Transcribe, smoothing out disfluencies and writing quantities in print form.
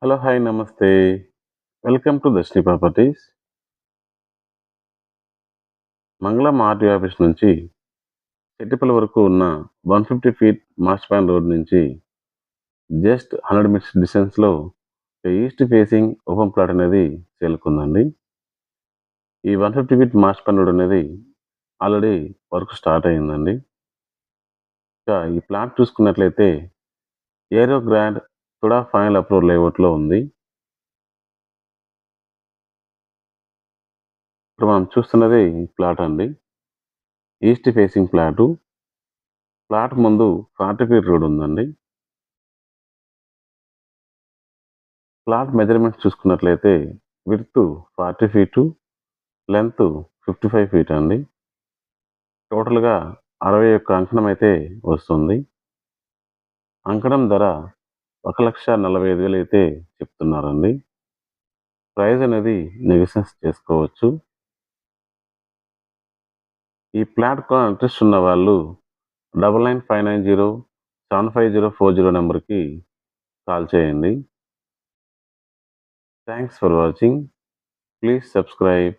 Hello! Hi! నమస్తే. Welcome to Darshini properties. మంగళం RTO office నుంచి చెట్టిపల్లి వరకు ఉన్న 150 ఫీట్ మాస్టర్ ప్లాన్ రోడ్ నుంచి జస్ట్ 100 మీటర్స్ డిస్టెన్స్‌లో ఈస్ట్ ఫేసింగ్ ఓపెన్ ప్లాట్ అనేది సేల్‌కుందండి. ఈ 150 ఫీట్ మాస్టర్ ప్లాన్ రోడ్ అనేది ఆల్రెడీ వర్క్ స్టార్ట్ అయిందండి. ఇక ఈ ప్లాట్ చూసుకున్నట్లయితే ఏరో గ్రాండ్ తుడా ఫైనల్ అప్రూవల్ లేఅవుట్‌లో ఉంది. ఇప్పుడు మనం చూస్తున్నది ఈ ప్లాట్ అండి. East facing plot. ప్లాట్ ముందు 40 ఫీట్ రోడ్ ఉందండి. ప్లాట్ మెజర్‌మెంట్స్ చూసుకున్నట్లయితే విడ్త్ 40 ఫీటు, లెంత్ 55 ఫీట్ అండి. టోటల్‌గా 61 అంకణం అయితే వస్తుంది. అంకణం ధర 1,45,000 అయితే చెప్తున్నారండి. ప్రైస్ అనేది నెగోషియేషన్ చేసుకోవచ్చు. ఈ ప్లాట్ కొనాలని ఇంట్రెస్ట్ ఉన్న వాళ్ళు 9959907540 నంబర్‌కి కాల్ చేయండి. Thanks for watching. Please subscribe.